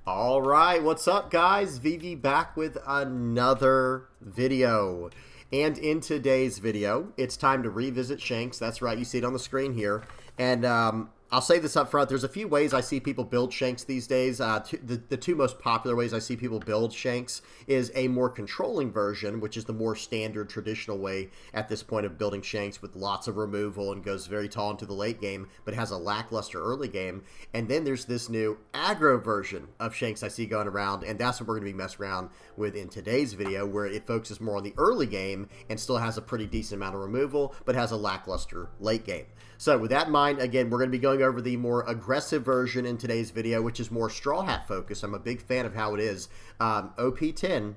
All right, what's up, guys? VV back with another video. And in today's video, it's time to revisit Shanks. That's right, you see it on the screen here. And I'll say this up front. There's a few ways I see people build Shanks these days. The two most popular ways I see people build Shanks is a more controlling version, which is the more standard, traditional way at this point of building Shanks with lots of removal and goes very tall into the late game, but has a lackluster early game. And then there's this new aggro version of Shanks I see going around, and that's what we're going to be messing around with in today's video, where it focuses more on the early game and still has a pretty decent amount of removal, but has a lackluster late game. So with that in mind, again, we're going to be going over the more aggressive version in today's video, which is more Straw Hat focused. I'm a big fan of how it is. OP10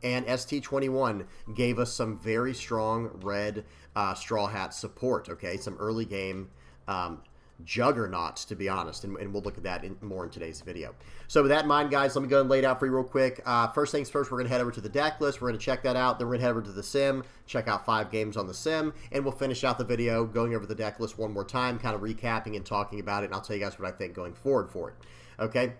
and ST21 gave us some very strong red Straw Hat support, okay? Some early game juggernauts, to be honest, and we'll look at that more in today's video. So with that in mind, guys, let me go and lay it out for you real quick. First things first, we're going to head over to the deck list. We're going to check that out. Then we're going to head over to the sim, check out 5 games on the sim, and we'll finish out the video going over the deck list one more time, kind of recapping and talking about it, and I'll tell you guys what I think going forward for it. Okay?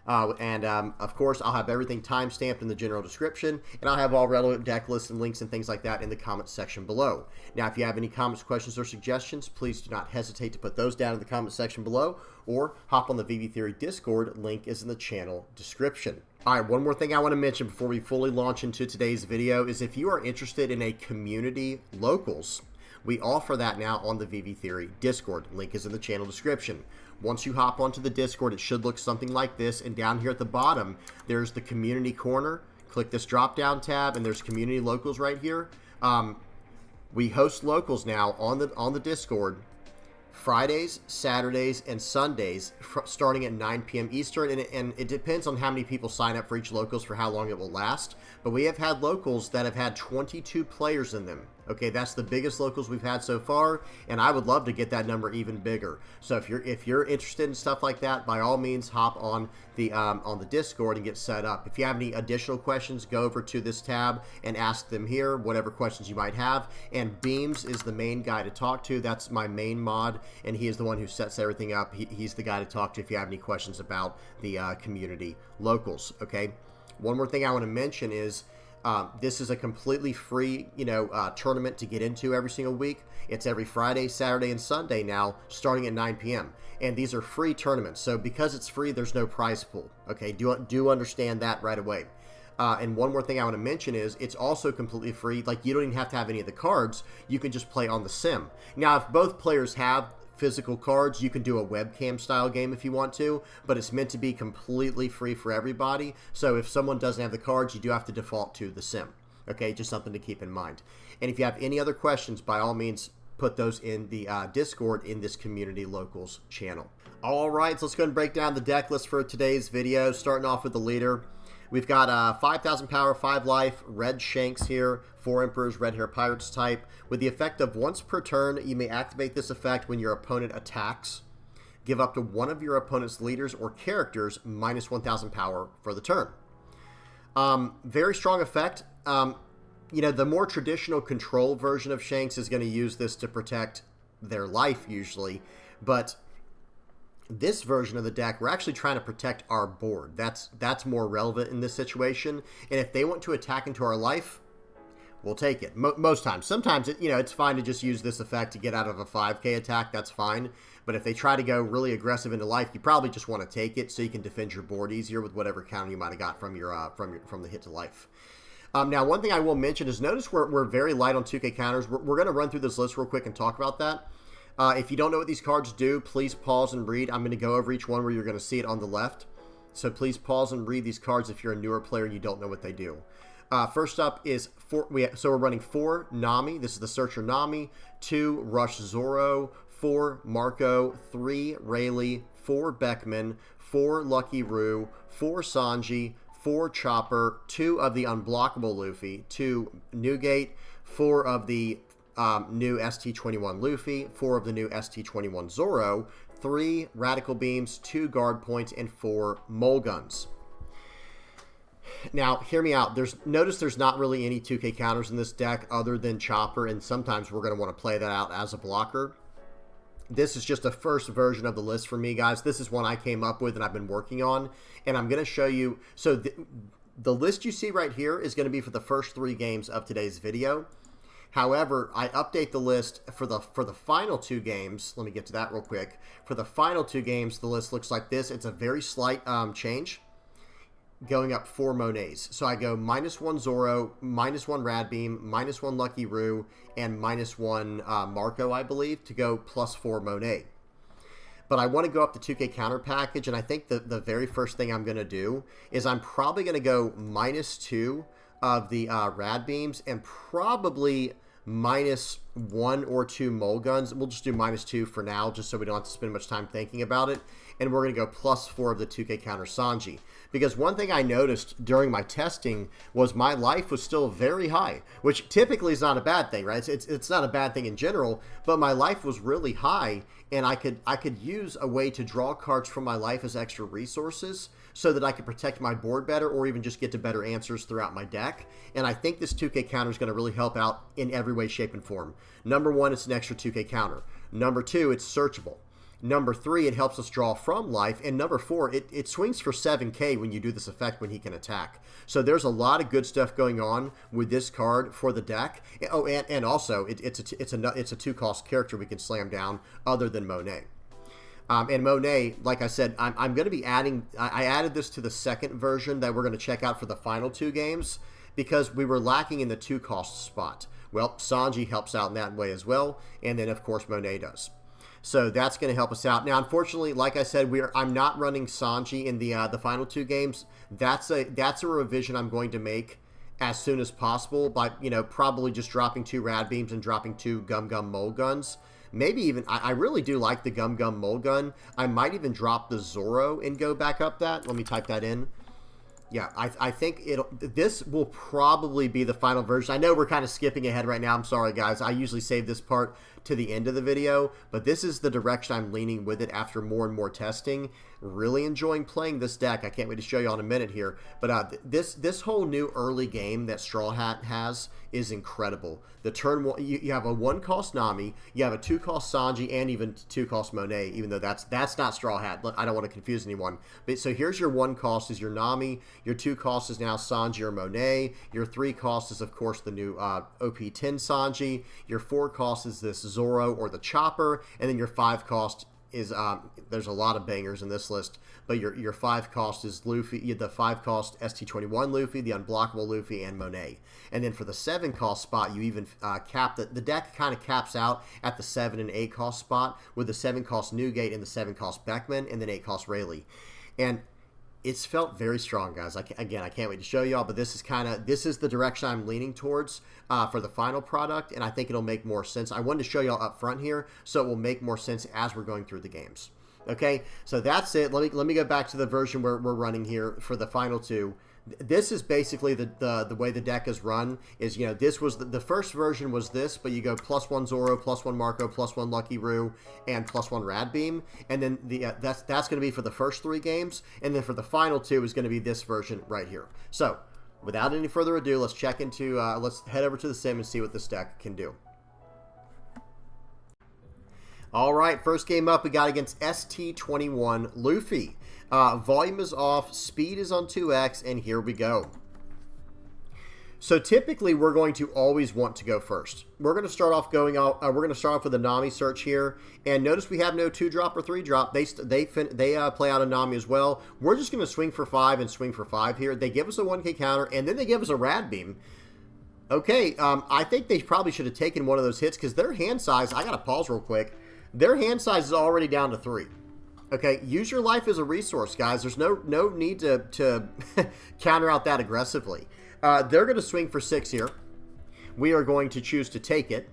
Of course, I'll have everything timestamped in the general description, and I'll have all relevant deck lists and links and things like that in the comments section below. Now, if you have any comments, questions, or suggestions, please do not hesitate to put those down in the comments section below, or hop on the VV Theory Discord. Link is in the channel description. All right, one more thing I want to mention before we fully launch into today's video is if you are interested in a community locals, we offer that now on the VV Theory Discord. Link is in the channel description. Once you hop onto the Discord, it should look something like this. And down here at the bottom, there's the community corner. Click this drop-down tab, and there's community locals right here. We host locals now on the Discord Fridays, Saturdays, and Sundays starting at 9 p.m. Eastern, and it depends on how many people sign up for each locals for how long it will last. But we have had locals that have had 22 players in them. Okay, that's the biggest locals we've had so far, and I would love to get that number even bigger. So if you're interested in stuff like that, by all means, hop on the Discord and get set up. If you have any additional questions, go over to this tab and ask them here, whatever questions you might have. And Beams is the main guy to talk to. That's my main mod, and he is the one who sets everything up. He's the guy to talk to if you have any questions about the community locals. Okay. One more thing I want to mention is this is a completely free, tournament to get into every single week. It's every Friday, Saturday, and Sunday now, starting at 9 p.m. And these are free tournaments. So because it's free, there's no prize pool. Okay, do understand that right away. And one more thing I want to mention is it's also completely free. Like, you don't even have to have any of the cards. You can just play on the sim. Now, if both players have physical cards, you can do a webcam style game if you want to, but it's meant to be completely free for everybody. So if someone doesn't have the cards, you do have to default to the sim. Okay, just something to keep in mind. And if you have any other questions, by all means, put those in the Discord in this community locals channel. All right, so let's go ahead and break down the deck list for today's video, starting off with the leader. We've got 5,000 power, 5 life, red Shanks here, 4 Emperors, red hair pirates type. With the effect of once per turn, you may activate this effect when your opponent attacks. Give up to one of your opponent's leaders or characters minus 1,000 power for the turn. Very strong effect. The more traditional control version of Shanks is going to use this to protect their life usually, but this version of the deck, we're actually trying to protect our board. That's more relevant in this situation. And if they want to attack into our life, we'll take it. Most times. Sometimes, it's fine to just use this effect to get out of a 5k attack. That's fine. But if they try to go really aggressive into life, you probably just want to take it so you can defend your board easier with whatever counter you might have got from your from the hit to life. Now, one thing I will mention is notice we're very light on 2k counters. We're going to run through this list real quick and talk about that. If you don't know what these cards do, please pause and read. I'm going to go over each one where you're going to see it on the left. So please pause and read these cards if you're a newer player and you don't know what they do. First up is we're running 4 Nami. This is the Searcher Nami, 2 Rush Zoro, 4 Marco, 3 Rayleigh, 4 Beckman, 4 Lucky Roo, 4 Sanji, 4 Chopper, 2 of the Unblockable Luffy, 2 Newgate, 4 of the new ST21 Luffy, 4 of the new ST21 Zoro, 3 Radical Beams, 2 Guard Points, and 4 Mole Guns. Now, hear me out. Notice there's not really any 2k counters in this deck other than Chopper, and sometimes we're going to want to play that out as a blocker. This is just a first version of the list for me, guys. This is one I came up with and I've been working on. And I'm going to show you. So the list you see right here is going to be for the first 3 games of today's video. However, I update the list for the final 2 games. Let me get to that real quick. For the final 2 games, the list looks like this. It's a very slight change, going up 4 Monets. So I go -1 Zoro, -1 Radbeam, -1 Lucky Roo, and -1 Marco, I believe, to go +4 Monet. But I want to go up the 2K counter package, and I think the very first thing I'm going to do is I'm probably going to go -2 of the Radbeams and probably -1 or 2 Mulguns. We'll just do -2 for now, just so we don't have to spend much time thinking about it. And we're going to go +4 of the 2K counter Sanji. Because one thing I noticed during my testing was my life was still very high, which typically is not a bad thing, right? It's not a bad thing in general, but my life was really high, and I could use a way to draw cards from my life as extra resources so that I could protect my board better or even just get to better answers throughout my deck. And I think this 2K counter is going to really help out in every way, shape, and form. Number 1, it's an extra 2K counter. Number 2, it's searchable. Number 3, it helps us draw from life. And number 4, it swings for 7K when you do this effect when he can attack. So there's a lot of good stuff going on with this card for the deck. Oh, and also, it's a 2-cost character we can slam down other than Monet. And Monet, like I said, I'm going to be adding, I added this to the second version that we're going to check out for the final 2 games because we were lacking in the 2-cost spot. Well, Sanji helps out in that way as well, and then, of course, Monet does. So that's going to help us out. Now, unfortunately, like I said, I'm not running Sanji in the final 2 games. That's a revision I'm going to make as soon as possible by, probably just dropping 2 Radbeams and dropping 2 Gum Gum Mulguns. Maybe even, I really do like the Gum Gum Mulgun. I might even drop the Zoro and go back up that. Let me type that in. Yeah, I think this will probably be the final version. I know we're kind of skipping ahead right now. I'm sorry, guys. I usually save this part to the end of the video, but this is the direction I'm leaning with it after more and more testing. Really enjoying playing this deck. I can't wait to show you all in a minute here. But this whole new early game that Straw Hat has is incredible. The turn one, you have a 1-cost Nami, you have a 2-cost Sanji, and even 2-cost Monet. Even though that's not Straw Hat. I don't want to confuse anyone. But so here's your 1-cost is your Nami. Your 2-cost is now Sanji or Monet. Your 3-cost is of course the new OP10 Sanji. Your 4-cost is this Zoro or the Chopper, and then your 5-cost is there's a lot of bangers in this list, but your 5-cost is Luffy, the 5-cost ST21 Luffy, the unblockable Luffy, and Monet. And then for the 7-cost spot, you even cap the deck kind of caps out at the 7 and 8-cost spot with the 7-cost Newgate and the 7-cost Beckman, and then 8-cost Rayleigh. And it's felt very strong, guys. Again, I can't wait to show y'all, but this is the direction I'm leaning towards for the final product, and I think it'll make more sense. I wanted to show y'all up front here, so it will make more sense as we're going through the games. Okay, so that's it. Let me go back to the version we're running here for the final 2. This is basically the way the deck is run. Is this was the first version was this, but you go +1 Zoro, +1 Marco, +1 Lucky Roo, and +1 Radbeam, and then that's going to be for the first 3 games, and then for the final 2 is going to be this version right here. So without any further ado, let's check into let's head over to the sim and see what this deck can do. All right, first game up, we got against ST21 Luffy. Volume is off, speed is on 2x, and here we go. So typically, we're going to always want to go first. We're going to start off with a Nami search here, and notice we have no 2-drop or 3-drop. They play out a Nami as well. We're just going to swing for 5 and swing for 5 here. They give us a 1K counter, and then they give us a Radbeam. Okay, I think they probably should have taken one of those hits because their hand size. I got to pause real quick. Their hand size is already down to 3. Okay, use your life as a resource, guys. There's no need to counter out that aggressively. They're going to swing for 6 here. We are going to choose to take it.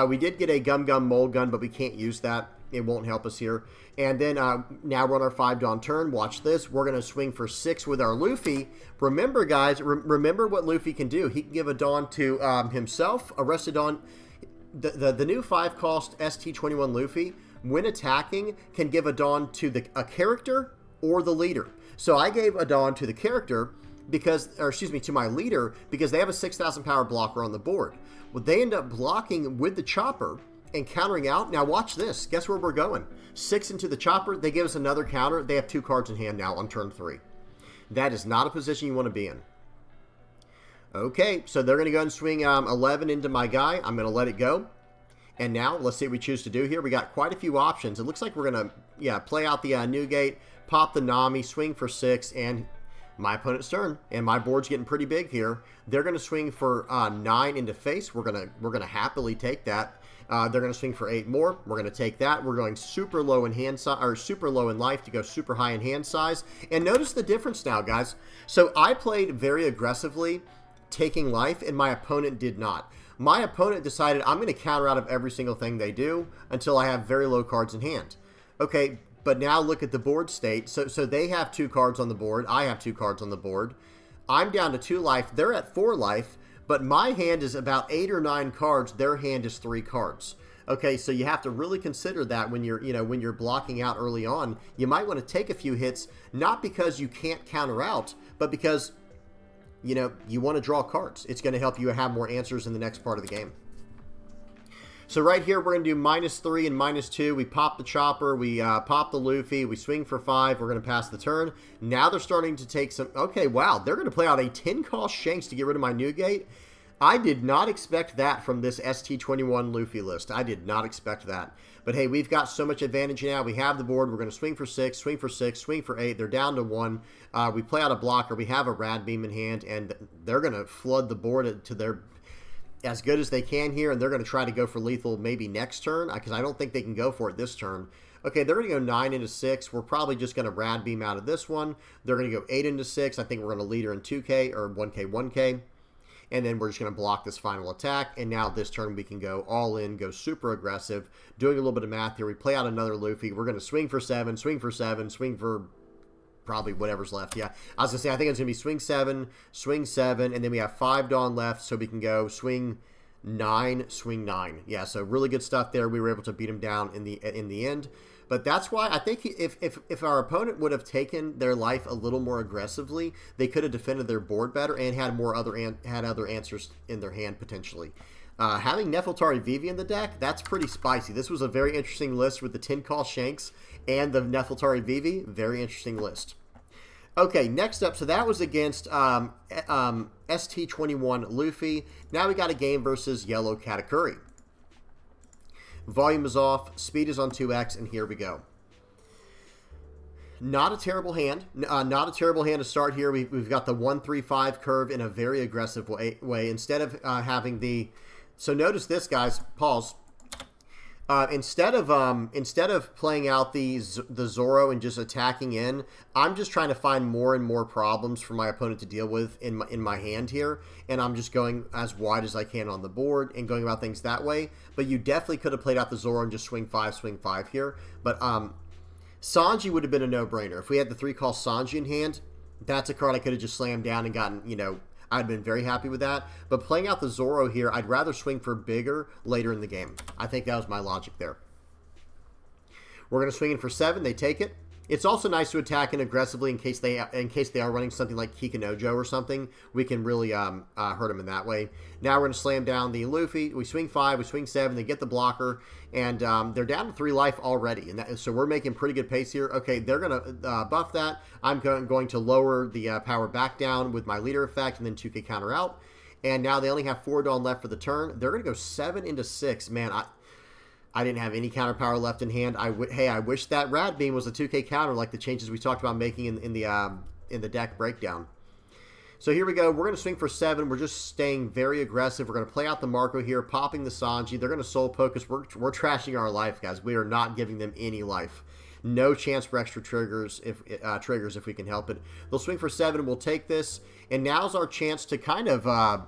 We did get a Gum Gum Mulgun, but we can't use that. It won't help us here. And then now we're on our 5 Dawn turn. Watch this. We're going to swing for 6 with our Luffy. Remember, guys, remember what Luffy can do. He can give a Dawn to himself, arrest a Dawn. The new 5-cost ST21 Luffy, when attacking, can give a Dawn to a character or the leader. So I gave a Dawn to the character to my leader because they have a 6,000 power blocker on the board. Well, they end up blocking with the Chopper, and countering out. Now watch this. Guess where we're going? 6 into the chopper. They give us another counter. They have 2 cards in hand now on turn 3. That is not a position you want to be in. Okay, so they're going to go and swing 11 into my guy. I'm going to let it go. And now, let's see what we choose to do here. We got quite a few options. It looks like we're going to, yeah, play out the Newgate, pop the Nami, swing for 6, and my opponent's turn. And my board's getting pretty big here. They're going to swing for 9 into face. We're gonna happily take that. They're going to swing for 8 more. We're going to take that. We're going super low in hand size, or super low in life to go super high in hand size. And notice the difference now, guys. So I played very aggressively, taking life, and my opponent did not. My opponent decided I'm going to counter out of every single thing they do until I have very low cards in hand. Okay, but now look at the board state. So they have 2 cards on the board. I have 2 cards on the board. I'm down to 2 life. They're at 4 life, but my hand is about 8 or 9 cards. Their hand is 3 cards. Okay, so you have to really consider that when you're, when you're blocking out early on. You might want to take a few hits, not because you can't counter out, but because you want to draw cards. It's going to help you have more answers in the next part of the game. So right here, we're going to do -3 and -2. We pop the chopper. We pop the Luffy. We swing for 5. We're going to pass the turn. Now they're starting to take some... Okay, wow. They're going to play out a 10-cost Shanks to get rid of my Newgate. I did not expect that from this ST21 Luffy list. I did not expect that. But hey, we've got so much advantage now. We have the board. We're going to swing for 6, swing for 6, swing for 8. They're down to 1. We play out a blocker. We have a Rad Beam in hand, and they're going to flood the board to their as good as they can here, and they're going to try to go for lethal maybe next turn, because I don't think they can go for it this turn. Okay, they're going to go 9 into 6. We're probably just going to Rad Beam out of this one. They're going to go 8 into 6. I think we're going to leader in 2K or 1K, 1K. And then we're just going to block this final attack. And now this turn we can go all in, go super aggressive. Doing a little bit of math here. We play out another Luffy. We're going to swing for 7, swing for 7, swing for probably whatever's left. Yeah, I was going to say, I think it's going to be swing 7, and then we have 5 Dawn left, so we can go swing 9, swing 9. Yeah, so really good stuff there. We were able to beat him down in the end. But that's why I think if our opponent would have taken their life a little more aggressively, they could have defended their board better and had other answers in their hand potentially. Having Nefeltari Vivi in the deck, that's pretty spicy. This was a very interesting list with the 10-cost Shanks and the Nefeltari Vivi. Very interesting list. Okay, next up, so that was against ST21 Luffy. Now we got a game versus Yellow Katakuri. Volume is off, speed is on 2x, and here we go. Not a terrible hand. Not a terrible hand to start here. We've got the 1-3-5 curve in a very aggressive way. Instead of having the... So notice this, guys. Pause. Instead of playing out the Zoro and just attacking in, I'm just trying to find more and more problems for my opponent to deal with in my hand here, and I'm just going as wide as I can on the board and going about things that way. But you definitely could have played out the Zoro and just swing 5 here. But Sanji would have been a no-brainer. If we had the 3-cost Sanji in hand, that's a card I could have just slammed down and gotten, I'd been very happy with that. But playing out the Zoro here, I'd rather swing for bigger later in the game. I think that was my logic there. We're going to swing in for 7. They take it. It's also nice to attack in aggressively in case they are running something like Kikinojo or something. We can really hurt them in that way. Now we're going to slam down the Luffy. We swing 5, we swing 7. They get the blocker, and they're down to 3 life already. And so we're making pretty good pace here. Okay, they're going to buff that. I'm going to lower the power back down with my leader effect, and then 2K counter out. And now they only have 4 Dawn left for the turn. They're going to go 7 into 6. Man, I didn't have any counter power left in hand. Hey, I wish that Rad Beam was a 2K counter like the changes we talked about making in the deck breakdown. So here we go. We're going to swing for 7. We're just staying very aggressive. We're going to play out the Marco here, popping the Sanji. They're going to soul poke us. We're trashing our life, guys. We are not giving them any life. No chance for extra triggers if we can help it. They'll swing for 7. We'll take this, and now's our chance to kind of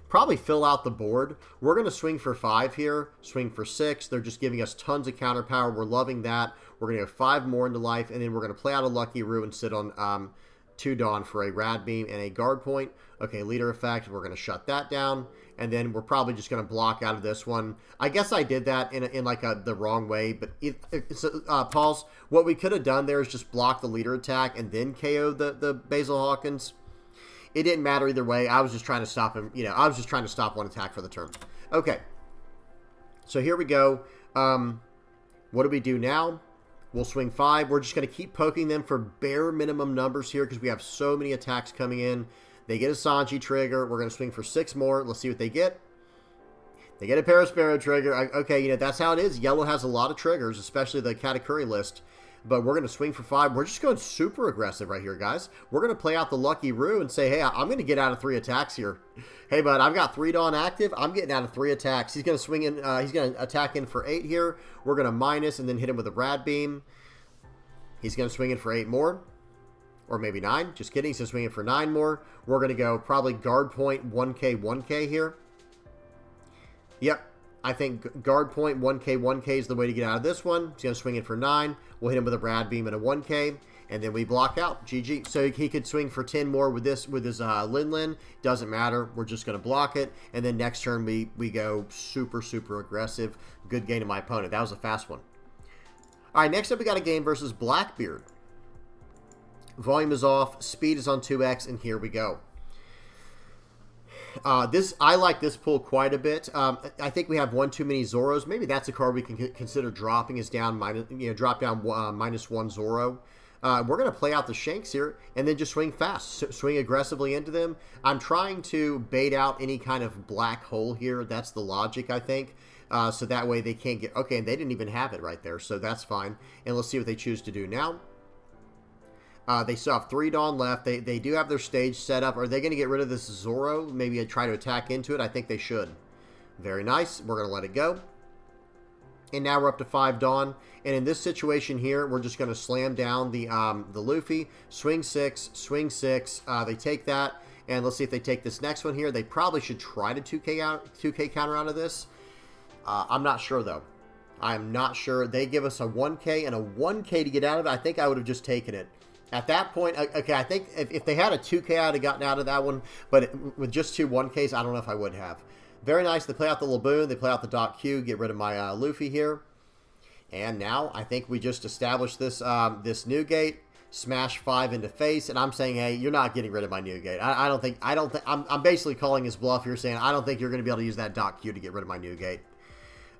probably fill out the board. We're going to swing for 5 here, swing for 6. They're just giving us tons of counter power. We're loving that. We're going to go 5 more into life, and then we're going to play out a Lucky Roo and sit on 2 Dawn for a Rad Beam and a guard point. Okay, leader effect. We're going to shut that down, and then we're probably just going to block out of this one. I guess I did that in like the wrong way, but pause. What we could have done there is just block the leader attack and then KO the Basil Hawkins. It didn't matter either way. I was just trying to stop him. I was just trying to stop one attack for the turn. Okay. So here we go. What do we do now? We'll swing 5. We're just going to keep poking them for bare minimum numbers here because we have so many attacks coming in. They get a Sanji trigger. We're going to swing for 6 more. Let's see what they get. They get a Parasparrow trigger. Okay, you know, that's how it is. Yellow has a lot of triggers, especially the Katakuri list. But we're going to swing for 5. We're just going super aggressive right here, guys. We're going to play out the Lucky Roo and say, hey, I'm going to get out of 3 attacks here. Hey, bud, I've got 3 Dawn active. I'm getting out of 3 attacks. He's going to swing in. He's going to attack in for 8 here. We're going to minus and then hit him with a Rad Beam. He's going to swing in for 8 more. Or maybe 9. Just kidding. He's going to swing in for 9 more. We're going to go probably guard point 1K, 1K here. Yep. I think guard point 1K, 1K is the way to get out of this one. He's going to swing in for 9. We'll hit him with a Rad Beam and a 1K. And then we block out. GG. So he could swing for 10 more with this, with his Lin. Doesn't matter. We're just going to block it. And then next turn we go super, super aggressive. Good game to my opponent. That was a fast one. All right, next up we got a game versus Blackbeard. Volume is off. Speed is on 2x. And here we go. I like this pull quite a bit. I think we have one too many Zoros. Maybe that's a card we can consider dropping. Is down minus, drop down -1 Zoro. We're going to play out the Shanks here and then just swing fast, swing aggressively into them. I'm trying to bait out any kind of black hole here. That's the logic, I think. So that way they can't get. Okay, and they didn't even have it right there, so that's fine. And let's see what they choose to do now. They still have 3 Dawn left. They do have their stage set up. Are they going to get rid of this Zoro? Maybe try to attack into it? I think they should. Very nice. We're going to let it go. And now we're up to 5 Dawn. And in this situation here, we're just going to slam down the Luffy. Swing 6. Swing 6. They take that. And let's see if they take this next one here. They probably should try to 2K counter out of this. I'm not sure, though. I'm not sure. They give us a 1K and a 1K to get out of it. I think I would have just taken it. At that point, okay, I think if they had a 2K, I would have gotten out of that one. But with just 2 1Ks, I don't know if I would have. Very nice. They play out the Laboon. They play out the Doc Q. Get rid of my Luffy here. And now I think we just established this this new gate. Smash 5 into face. And I'm saying, hey, you're not getting rid of my new gate. I don't think. I'm basically calling his bluff here, saying I don't think you're going to be able to use that Doc Q to get rid of my new gate.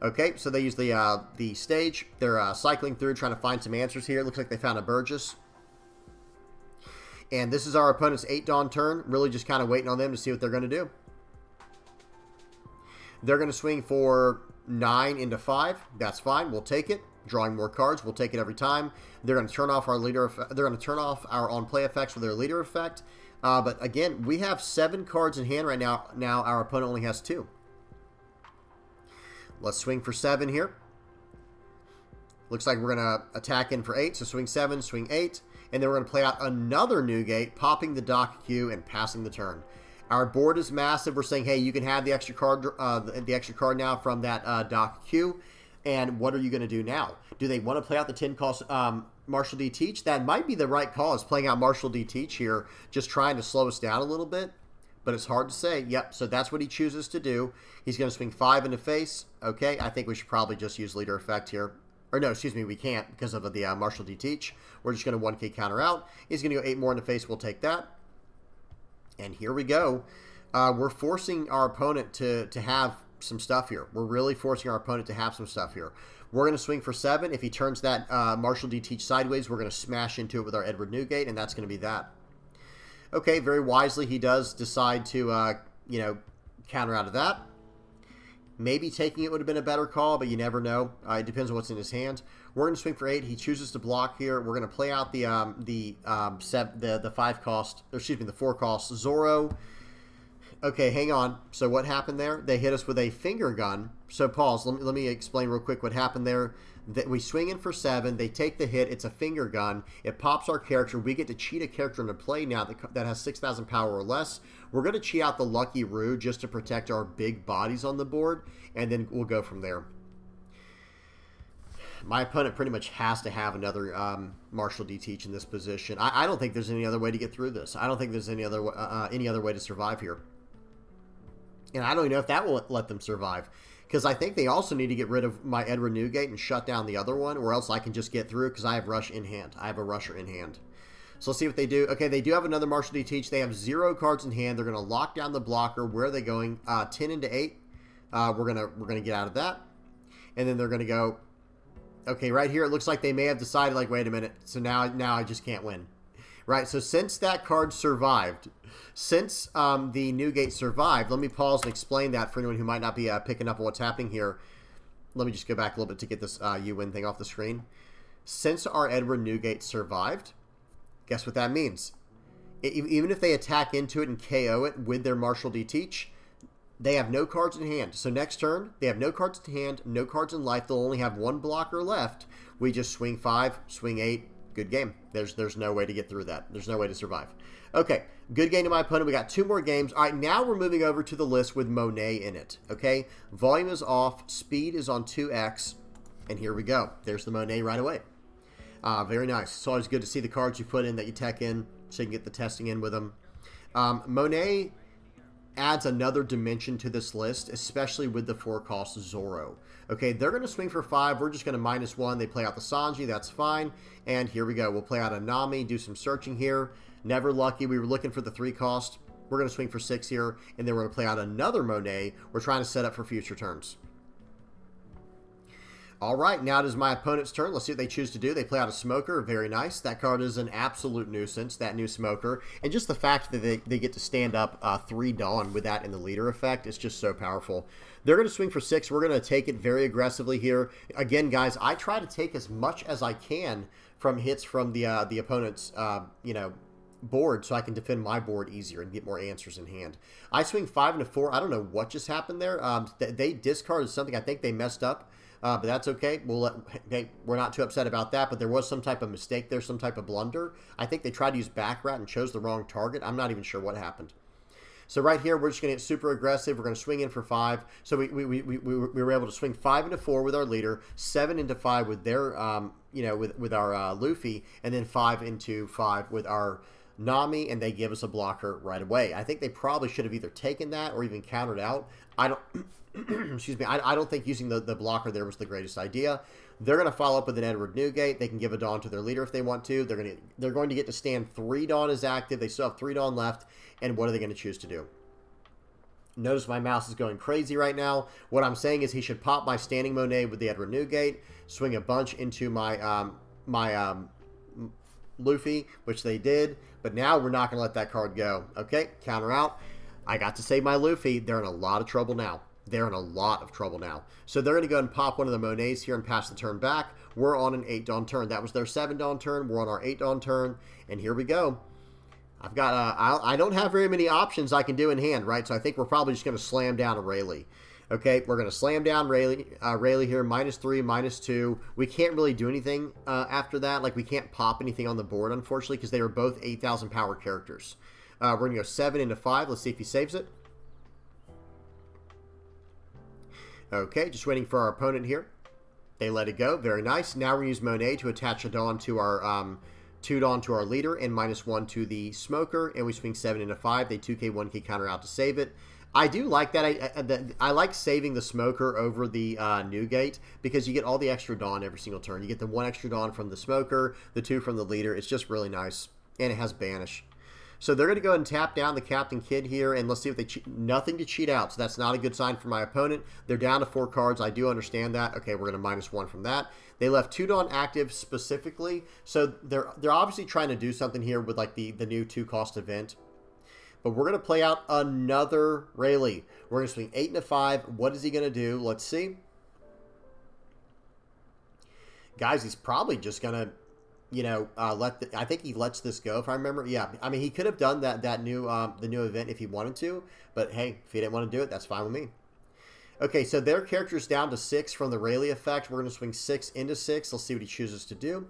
Okay, so they use the stage. They're cycling through, trying to find some answers here. It looks like they found a Burgess. And this is our opponent's 8 Dawn turn. Really just kind of waiting on them to see what they're going to do. They're going to swing for 9 into 5. That's fine. We'll take it. Drawing more cards. We'll take it every time. They're going to turn off our leader. They're going to turn off our on-play effects with their leader effect. But again, we have 7 cards in hand right now. Now our opponent only has 2. Let's swing for 7 here. Looks like we're going to attack in for 8. So swing 7, swing 8. And then we're going to play out another new gate, popping the Doc Q and passing the turn. Our board is massive. We're saying, hey, you can have the extra card now from that Doc Q. And what are you going to do now? Do they want to play out the 10 cost Marshall D Teach? That might be the right call, is playing out Marshall D Teach here, just trying to slow us down a little bit. But it's hard to say. Yep, so that's what he chooses to do. He's going to swing 5 into face. Okay, I think we should probably just use leader effect here. Or no, excuse me, we can't because of the Marshall D Teach. We're just going to 1K counter out. He's going to go 8 more into face. We'll take that. And here we go. We're forcing our opponent to have some stuff here. We're really forcing our opponent to have some stuff here. We're going to swing for 7. If he turns that Marshall D Teach sideways, we're going to smash into it with our Edward Newgate, and that's going to be that. Okay, very wisely, he does decide to, counter out of that. Maybe taking it would have been a better call, but you never know. It depends on what's in his hand. We're going to swing for 8. He chooses to block here. We're going to play out the 5 cost, or excuse me, the 4 cost Zoro. Okay, hang on. So what happened there? They hit us with a finger gun. So pause. Let me explain real quick what happened there. We swing in for 7. They take the hit. It's a finger gun. It pops our character. We get to cheat a character into play now that has 6,000 power or less. We're going to cheat out the Lucky Roo just to protect our big bodies on the board, and then we'll go from there. My opponent pretty much has to have another Marshall D Teach in this position. I don't think there's any other way to get through this. I don't think there's any other way to survive here. And I don't even know if that will let them survive. Because I think they also need to get rid of my Edward Newgate and shut down the other one, or else I can just get through because I have Rush in hand. I have a Rusher in hand. So let's see what they do. Okay, they do have another Marshall D Teach. They have 0 cards in hand. They're going to lock down the blocker. Where are they going? 10 into 8. We're gonna get out of that. and then they're going to go, okay, right here, it looks like they may have decided, like, wait a minute, so now I just can't win. Right, so since that card survived, since the Newgate survived, let me pause and explain that for anyone who might not be picking up on what's happening here. Let me just go back a little bit to get this you win thing off the screen. Since our Edward Newgate survived, guess what that means? Even if they attack into it and KO it with their Marshall D Teach, they have no cards in hand. So next turn, they have no cards in hand, no cards in life. They'll only have one blocker left. We just swing 5, swing 8. Good game. There's no way to get through that. There's no way to survive. Okay, good game to my opponent. We got 2 more games. All right, now we're moving over to the list with Monet in it. Okay, volume is off, speed is on 2x, and here we go. There's the Monet right away. Very nice. It's always good to see the cards you put in that you tech in, so you can get the testing in with them. Monet adds another dimension to this list, especially with the 4-cost Zoro. Okay, they're going to swing for 5. We're just going to -1. They play out the Sanji. That's fine. And here we go. We'll play out a Nami, do some searching here. Never lucky. We were looking for the 3-cost. We're going to swing for 6 here, and then we're going to play out another Monet. We're trying to set up for future turns. All right, now it is my opponent's turn. Let's see what they choose to do. They play out a Smoker. Very nice. That card is an absolute nuisance, that new Smoker. And just the fact that they get to stand up 3 Dawn with that in the leader effect is just so powerful. They're going to swing for 6. We're going to take it very aggressively here. Again, guys, I try to take as much as I can from hits from the opponent's, board, so I can defend my board easier and get more answers in hand. I swing 5 into 4. I don't know what just happened there. They discarded something. I think they messed up. But that's okay. We're not too upset about that, but there was some type of mistake there, some type of blunder. I think they tried to use back rat and chose the wrong target. I'm not even sure what happened. So right here, we're just going to get super aggressive. We're going to swing in for 5. So we were able to swing 5 into 4 with our leader, 7 into 5 with their, with our Luffy, and then 5 into 5 with our Nami, and they give us a blocker right away. I think they probably should have either taken that or even countered out. I don't... Excuse me. I don't think using the blocker there was the greatest idea. They're going to follow up with an Edward Newgate. They can give a Dawn to their leader if they want to. They're going to get to stand 3 Dawn is active. They still have 3 Dawn left. And what are they going to choose to do? Notice my mouse is going crazy right now. What I'm saying is he should pop my standing Monet with the Edward Newgate, swing a bunch into my Luffy, which they did. But now we're not going to let that card go. Okay, counter out. I got to save my Luffy. They're in a lot of trouble now. They're in a lot of trouble now. So they're going to go and pop one of the Monets here and pass the turn back. We're on an 8 Dawn turn. That was their 7 Dawn turn. We're on our 8 Dawn turn. And here we go. I've got, I don't have very many options I can do in hand, right? So I think we're probably just going to slam down a Rayleigh. Okay, we're going to slam down Rayleigh here, -3, -2. We can't really do anything after that. Like, we can't pop anything on the board, unfortunately, because they were both 8,000 power characters. We're going to go 7 into 5. Let's see if he saves it. Okay, just waiting for our opponent here. They let it go. Very nice. Now we're going to use Monet to attach a Dawn to our 2 Dawn to our leader and -1 to the Smoker, and we swing 7 into 5. They 2K, 1K counter out to save it. I do like that. I like saving the Smoker over the Newgate because you get all the extra Dawn every single turn. You get the 1 extra Dawn from the Smoker, the 2 from the leader. It's just really nice, and it has Banish. So they're going to go ahead and tap down the Captain Kidd here, and let's see if they cheat. Nothing to cheat out, so that's not a good sign for my opponent. They're down to 4 cards. I do understand that. Okay, we're going to -1 from that. They left 2 Dawn active specifically, so they're obviously trying to do something here with like the new 2-cost event. But we're going to play out another Rayleigh. We're going to swing 8 into 5. What is he going to do? Let's see. Guys, he's probably just going to, I think he lets this go, if I remember. Yeah, I mean, he could have done the new event if he wanted to, but hey, if he didn't want to do it, that's fine with me. Okay, so their character's down to 6 from the Rayleigh effect. We're going to swing 6 into 6. Let's see what he chooses to do.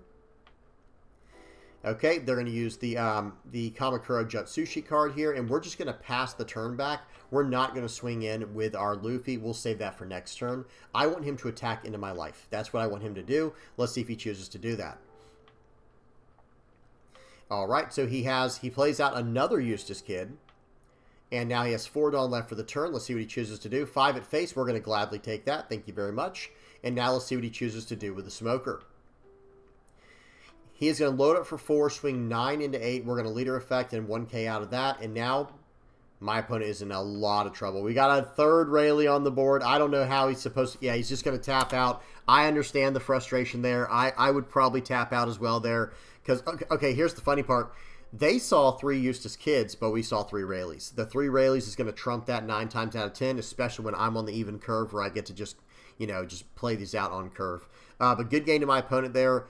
Okay, they're going to use the Kamakura Jutsushi card here, and we're just going to pass the turn back. We're not going to swing in with our Luffy. We'll save that for next turn. I want him to attack into my life. That's what I want him to do. Let's see if he chooses to do that. All right, so he plays out another Eustace Kid, and now he has 4 Dawn left for the turn. Let's see what he chooses to do. 5 at face. We're going to gladly take that. Thank you very much. And now let's see what he chooses to do with the Smoker. He is going to load up for 4, swing 9 into 8. We're going to leader effect and 1K out of that. And now My opponent is in a lot of trouble. We got a third Rayleigh on the board. I don't know how he's supposed to... Yeah, he's just going to tap out. I understand the frustration there. I would probably tap out as well there. Because, okay, here's the funny part. They saw 3 Eustace Kids, but we saw 3 Rayleighs. The 3 Rayleighs is going to trump that 9 times out of 10, especially when I'm on the even curve where I get to just, you know, just play these out on curve. But good game to my opponent there.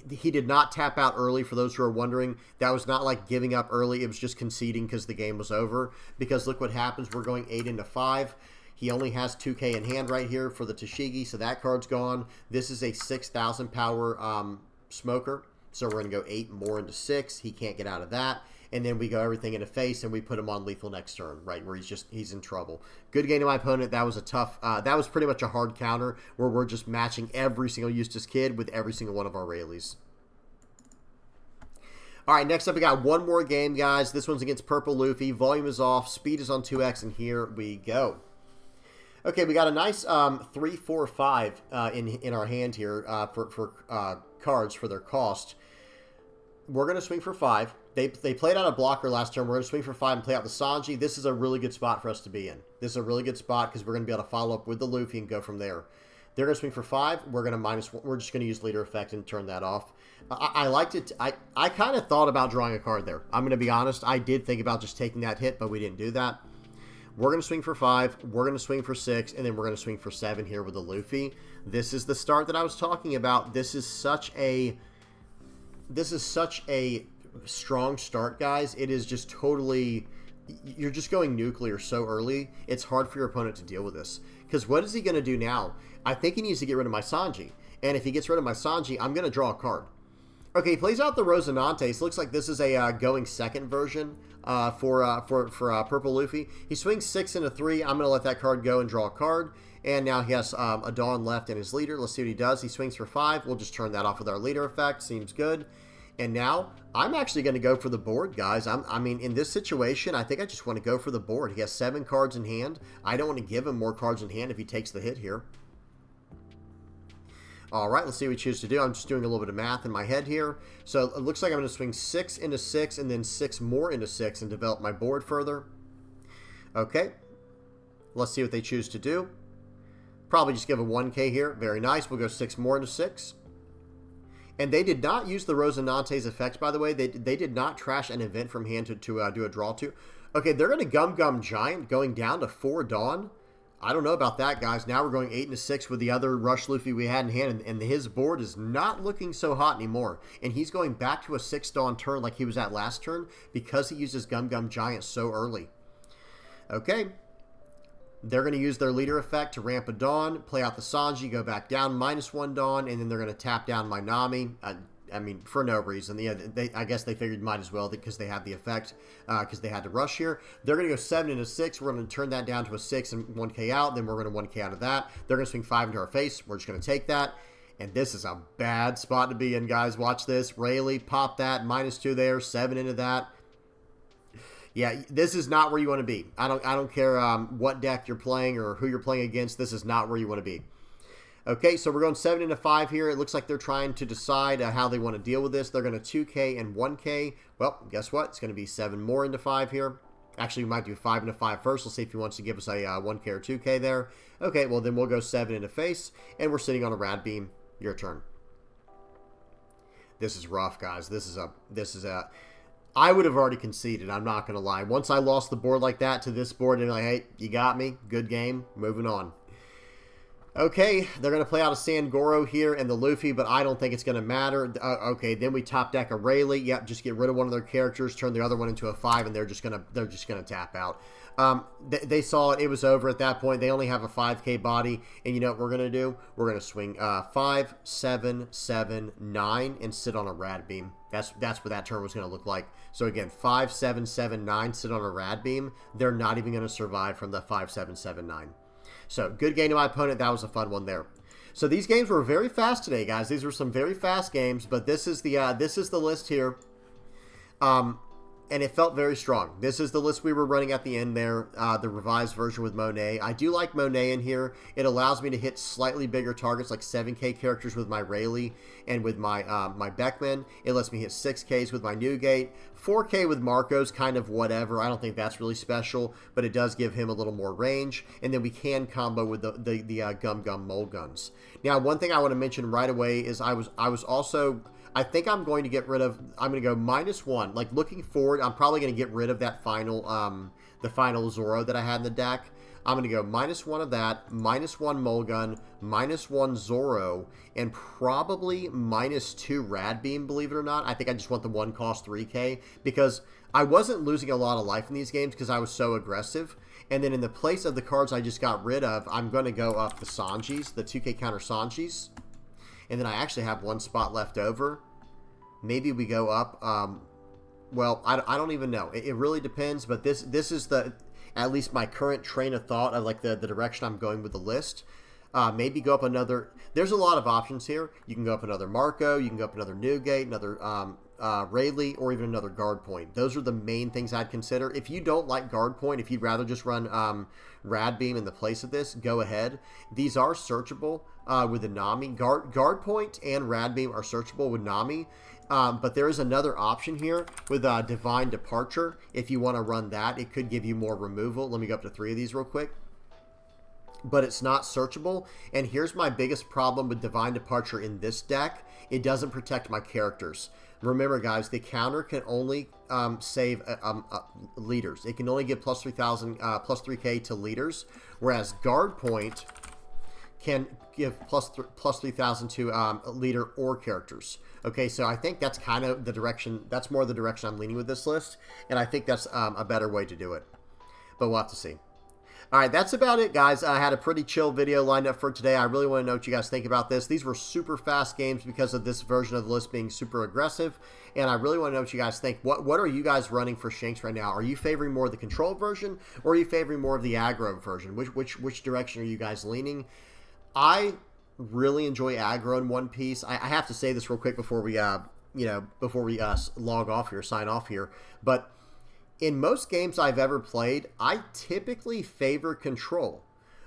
He did not tap out early, for those who are wondering. That was not like giving up early. It was just conceding because the game was over. Because look what happens. We're going 8 into 5. He only has 2K in hand right here for the TCG, so that card's gone. This is a 6,000 power smoker. So we're going to go 8 more into 6. He can't get out of that. And then we go everything into face, and we put him on lethal next turn, right, where he's in trouble. Good game to my opponent. That was a tough, that was pretty much a hard counter where we're just matching every single Eustace Kid with every single one of our Rayleighs. All right, next up we got one more game, guys. This one's against Purple Luffy. Volume is off. Speed is on 2x, and here we go. Okay, we got a nice 3, 4, 5 in our hand here for cards for their cost. We're going to swing for 5. They played out a blocker last turn. We're going to swing for 5 and play out the Sanji. This is a really good spot for us to be in. This is a really good spot because we're going to be able to follow up with the Luffy and go from there. They're going to swing for 5. We're going to -1. We're just going to use leader effect and turn that off. I liked it. I kind of thought about drawing a card there. I'm going to be honest. I did think about just taking that hit, but we didn't do that. We're going to swing for 5. We're going to swing for 6, and then we're going to swing for 7 here with the Luffy. This is the start that I was talking about. This is such a strong start, guys. It is just totally... You're just going nuclear so early. It's hard for your opponent to deal with this. Because what is he going to do now? I think he needs to get rid of my Sanji. And if he gets rid of my Sanji, I'm going to draw a card. Okay, he plays out the Rosinantes. Looks like this is a going second version for Purple Luffy. He swings 6 into 3. I'm going to let that card go and draw a card. And now he has a Dawn left in his leader. Let's see what he does. He swings for 5. We'll just turn that off with our leader effect. Seems good. And now I'm actually going to go for the board, guys. I mean, in this situation, I think I just want to go for the board. He has 7 cards in hand. I don't want to give him more cards in hand if he takes the hit here. All right, let's see what we choose to do. I'm just doing a little bit of math in my head here. So it looks like I'm going to swing 6 into 6 and then 6 more into 6 and develop my board further. Okay, let's see what they choose to do. Probably just give a 1K here. Very nice. We'll go 6 more into 6. And they did not use the Rosinantes effect, by the way. They did not trash an event from hand to do a draw to. Okay, they're going to Gum Giant going down to 4 Dawn. I don't know about that, guys. Now we're going 8 into 6 with the other Rush Luffy we had in hand, and his board is not looking so hot anymore. And he's going back to a 6 Dawn turn like he was at last turn because he uses Gum Giant so early. Okay. They're going to use their leader effect to ramp a Dawn, play out the Sanji, go back down -1 Dawn, and then they're going to tap down my Nami. I mean, for no reason. Yeah, I guess they figured might as well because they have the effect, because they had to rush here. They're going to go 7 into 6. We're going to turn that down to a 6 and 1K out. Then we're going to 1K out of that. They're going to swing 5 into our face. We're just going to take that. And this is a bad spot to be in, guys. Watch this. Rayleigh, pop that. -2 there. 7 into that. Yeah, this is not where you want to be. I don't care what deck you're playing or who you're playing against. This is not where you want to be. Okay, so we're going 7 into 5 here. It looks like they're trying to decide how they want to deal with this. They're going to 2K and 1K. Well, guess what? It's going to be 7 more into 5 here. Actually, we might do 5 into 5 first. Let's see if he wants to give us a 1K or 2K there. Okay, well, then we'll go 7 into face, and we're sitting on a Rad Beam. Your turn. This is rough, guys. This is a... I would have already conceded. I'm not going to lie. Once I lost the board like that to this board, and like, hey, you got me. Good game. Moving on. Okay, they're going to play out a Sangoro here and the Luffy, but I don't think it's going to matter. Okay, then we top deck a Rayleigh. Yep, just get rid of one of their characters, turn the other one into a 5, and they're just gonna tap out. They saw it. It was over at that point. They only have a 5K body, and you know what we're going to do? We're going to swing 5, 7, 7, 9, and sit on a Rad Beam. That's what that turn was going to look like. So again, 5, 7, 7, 9, sit on a Rad Beam. They're not even going to survive from the 5, 7, 7, 9. So, good game to my opponent. That was a fun one there. So, these games were very fast today, guys. These were some very fast games, but this is the list here. And and it felt very strong. This is the list we were running at the end there, the revised version with Monet. I do like Monet in here. It allows me to hit slightly bigger targets, like 7K characters with my Rayleigh and with my my Beckman. It lets me hit 6Ks with my Newgate. 4K with Marco's kind of whatever. I don't think that's really special, but it does give him a little more range. And then we can combo with the Gum Gum Mole Guns. Now, one thing I want to mention right away is I was also... I think I'm going to get rid of... I'm going to go -1. Like, looking forward, I'm probably going to get rid of that final... the final Zoro that I had in the deck. I'm going to go -1 of that, -1 Mulgun, -1 Zoro, and probably -2 Rad Beam, believe it or not. I think I just want the one cost 3K, because I wasn't losing a lot of life in these games because I was so aggressive. And then in the place of the cards I just got rid of, I'm going to go up the Sanjis, the 2K counter Sanjis. And then I actually have one spot left over. Maybe we go up. Well, I don't even know. It really depends. But this is at least my current train of thought of like the direction I'm going with the list. Maybe go up another. There's a lot of options here. You can go up another Marco. You can go up another Newgate, another Rayleigh, or even another guard point. Those are the main things I'd consider. If you don't like guard point, if you'd rather just run Rad Beam in the place of this, go ahead. These are searchable with the Nami. Guard point and Rad Beam are searchable with Nami. But there is another option here with Divine Departure. If you want to run that, it could give you more removal. Let me go up to 3 of these real quick. But it's not searchable. And here's my biggest problem with Divine Departure in this deck. It doesn't protect my characters. Remember, guys, the counter can only save leaders. It can only give plus 3K to leaders, whereas Guard Point can give plus 3,000 to leader or characters. Okay, so I think that's kind of the direction. That's more the direction I'm leaning with this list, and I think that's a better way to do it. But we'll have to see. All right, that's about it, guys. I had a pretty chill video lined up for today. I really want to know what you guys think about this. These were super fast games because of this version of the list being super aggressive, and I really want to know what you guys think. What are you guys running for Shanks right now? Are you favoring more of the control version, or are you favoring more of the aggro version? Which direction are you guys leaning? I really enjoy aggro in One Piece. I have to say this real quick before we log off here, sign off here, but in most games I've ever played, I typically favor control.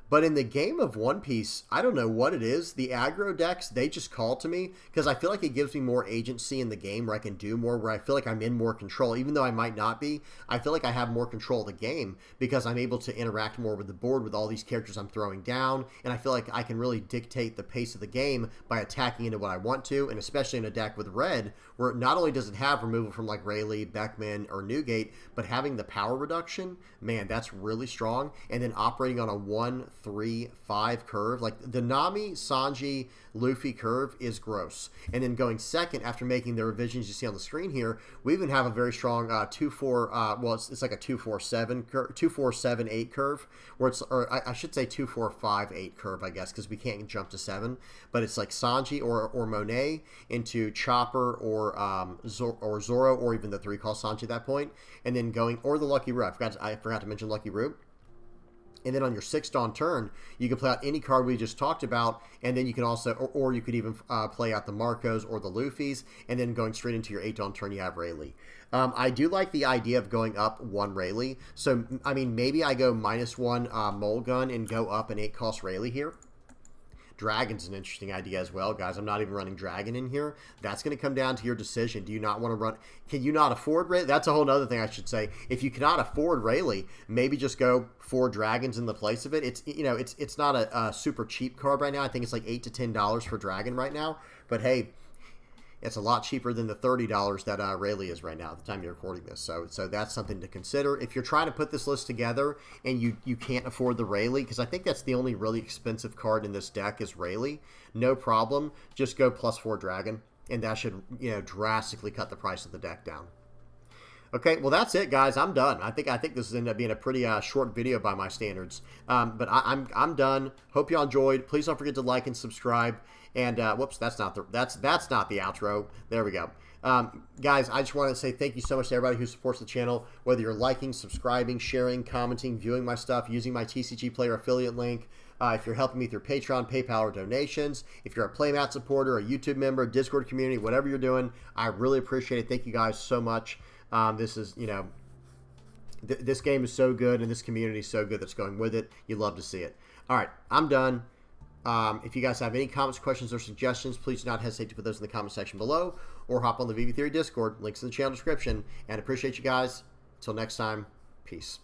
But in the game of One Piece, I don't know what it is. The aggro decks, they just call to me because I feel like it gives me more agency in the game where I can do more, where I feel like I'm in more control. Even though I might not be, I feel like I have more control of the game because I'm able to interact more with the board with all these characters I'm throwing down. And I feel like I can really dictate the pace of the game by attacking into what I want to. And especially in a deck with red, where not only does it have removal from like Rayleigh, Beckman, or Newgate, but having the power reduction, man, that's really strong. And then operating on a 1, 3, 5 curve, like the Nami, Sanji, Luffy curve is gross. And then going second after making the revisions you see on the screen here, we even have a very strong 2-4, well, it's like a 2-4-7 curve, 2-4-7-8 curve, where it's, or I should say 2-4-5-8 curve, I guess, because we can't jump to 7. But it's like Sanji or Monet into Chopper or Zoro, or even the 3 call Sanji at that point, and then going, or the Lucky Root. I forgot to mention Lucky Root. And then on your 6th Dawn turn, you can play out any card we just talked about, and then you can also, or you could even play out the Marcos or the Luffys, and then going straight into your 8th Dawn turn, you have Rayleigh. I do like the idea of going up 1 Rayleigh. So, I mean, maybe I go -1 Mulgun and go up an 8 cost Rayleigh here. Dragon's an interesting idea as well, guys. I'm not even running Dragon in here. That's going to come down to your decision. Do you not want to run? Can you not afford Rayleigh? That's a whole other thing I should say. If you cannot afford Rayleigh, maybe just go 4 Dragons in the place of it. It's, you know, it's not a super cheap card right now. I think it's like $8 to $10 for Dragon right now. But hey, it's a lot cheaper than the $30 that Rayleigh is right now at the time you're recording this. So that's something to consider. If you're trying to put this list together and you can't afford the Rayleigh, because I think that's the only really expensive card in this deck is Rayleigh, no problem. Just go +4 Dragon, and that should, you know, drastically cut the price of the deck down. Okay, well, that's it, guys. I'm done. I think this ended up being a pretty short video by my standards. But I'm done. Hope y'all enjoyed. Please don't forget to like and subscribe. And whoops, that's not the outro. There we go. Guys, I just want to say thank you so much to everybody who supports the channel. Whether you're liking, subscribing, sharing, commenting, viewing my stuff, using my TCG Player affiliate link. If you're helping me through Patreon, PayPal, or donations, if you're a Playmat supporter, a YouTube member, a Discord community, whatever you're doing, I really appreciate it. Thank you guys so much. This is, you know, this game is so good, and this community is so good that's going with it. You love to see it. All right, I'm done. If you guys have any comments, questions, or suggestions, please do not hesitate to put those in the comment section below, or hop on the VV Theory Discord. Links in the channel description. And appreciate you guys. Until next time, peace.